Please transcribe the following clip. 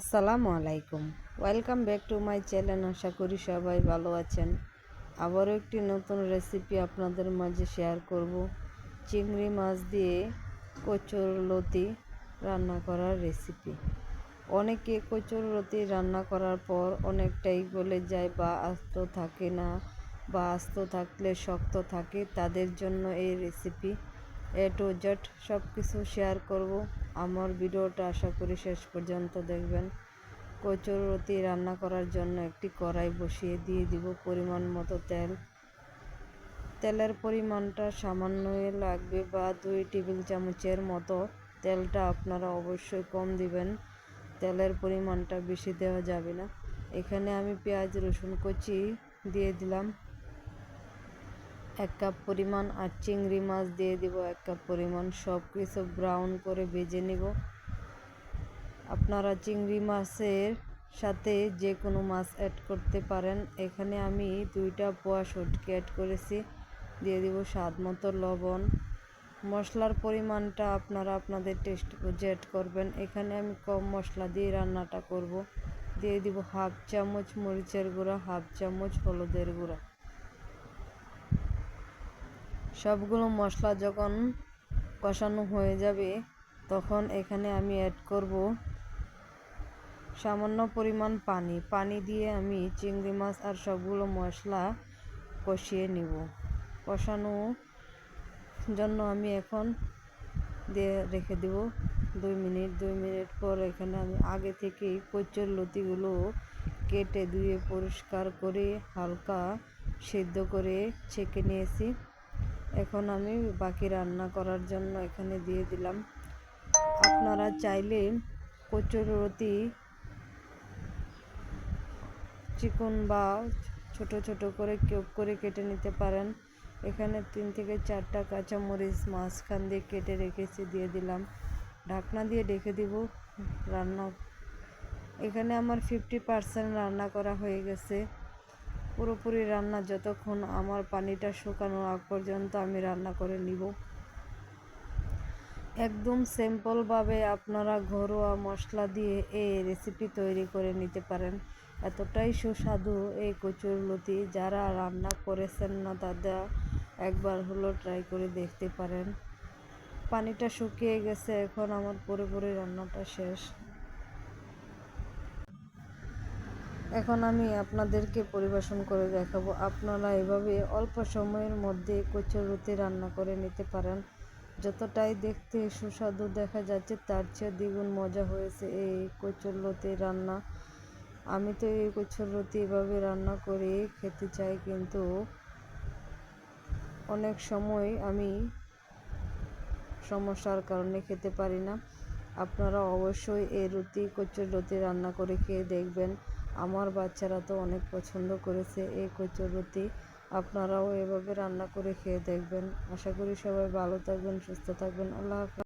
আসসালামু আলাইকুম, welcome back to my channel. আশা করি সবাই ভালো আছেন। আবারও একটি নতুন রেসিপি আপনাদের মাঝে শেয়ার করব। চিংড়ি মাছ দিয়ে কচুরলতি রান্না করার রেসিপি। অনেকে কচুরলতি রান্না করার পর অনেকটাই গলে যায় বা আস্ত থাকে না, বা আস্ত থাকলে শক্ত থাকে, তাদের জন্য এই রেসিপি। এ টু জেড সব কিছু শেয়ার করব। আমার ভিডিওটা আশা করি শেষ পর্যন্ত দেখবেন। কচুরলতি রান্না করার জন্য একটি কড়াই বসিয়ে দিয়ে দিব পরিমাণ মতো তেল। তেলের পরিমাণটা সামান্যই লাগবে, বা 2 টেবিল চামচের মতো। তেলটা আপনারা অবশ্যই কম দিবেন, তেলের পরিমাণটা বেশি দেওয়া যাবে না। এখানে আমি পেঁয়াজ রসুন কুচি দিয়ে দিলাম 1 কাপ পরিমাণ, আর চিংড়ি মাছ দিয়ে দিব 1 কাপ পরিমাণ। সব কিছু ব্রাউন করে ভেজে নিব। আপনারা চিংড়ি মাছের সাথে যে কোনো মাছ অ্যাড করতে পারেন। এখানে আমি 2টা পোয়া শুটকি অ্যাড করেছি। দিয়ে দিব স্বাদ মতো লবণ। মশলার পরিমাণটা আপনারা আপনাদের টেস্ট বুঝে অ্যাড করবেন। এখানে আমি কম মশলা দিয়ে রান্নাটা করব। দিয়ে দিব 1/2 চামচ মরিচের গুঁড়া, 1/2 চামচ হলুদের গুঁড়া। সবগুলো মশলা যখন কষানো হয়ে যাবে, তখন এখানে আমি অ্যাড করব সামান্য পরিমাণ পানি দিয়ে আমি চিংড়ি মাছ আর সবগুলো মশলা কষিয়ে নিব। কষানোর জন্য আমি এখন দিয়ে রেখে দেব 2 মিনিট। 2 মিনিট পর এখানে আমি আগে থেকেই কচুরলতিগুলো কেটে ধুয়ে পরিষ্কার করে হালকা সিদ্ধ করে ছেঁকে নিয়েছি। এখন আমি বাকি রান্না করার জন্য এখানে দিয়ে দিলাম। আপনারা চাইলে কচুরলতি চিকন বা ছোট ছোট করে কিউব করে কেটে নিতে পারেন। এখানে 3 থেকে 4টা কাঁচামরিচ মাঝখান দিয়ে কেটে রেখেছি, দিয়ে দিলাম। ঢাকনা দিয়ে ঢেকে দিব রান্না। এখানে আমার 50% রান্না করা হয়ে গেছে। পুরোপুরি রান্না যতক্ষণ আমার পানিটা শুকানোর আগ পর্যন্ত আমি রান্না করে নিব। একদম সিম্পলভাবে আপনারা ঘরোয়া মশলা দিয়ে এই রেসিপি তৈরি করে নিতে পারেন। এতটাই সুস্বাদু এই কচুরলতি, যারা রান্না করেছেন না তারা একবার হলো ট্রাই করে দেখতে পারেন। পানিটা শুকিয়ে গেছে, এখন আমার পুরোপুরি রান্নাটা শেষ। এখন আমি আপনাদেরকে পরিবেশন করে দেখাবো। আপনারা এভাবে অল্প সময়ের মধ্যে কচুরলতি রান্না করে নিতে পারেন। যতটাই দেখতে সুস্বাদু দেখা যাচ্ছে, তার চেয়ে দ্বিগুণ মজা হয়েছে এই কচুরলতি রান্না। আমি তো এই কচুরলতি এভাবে রান্না করে খেতে চাই, কিন্তু অনেক সময় আমি সমস্যার কারণে খেতে পারি না। আপনারা অবশ্যই এই কচুরলতি রান্না করে খেয়ে দেখবেন। আমার বাচ্চারা তো অনেক পছন্দ করেছে এই কচুরলতি। আপনারাও এভাবে রান্না করে খেয়ে দেখবেন। আশা করি সবাই ভালো থাকবেন, সুস্থ থাকবেন। আল্লাহ হাফেজ।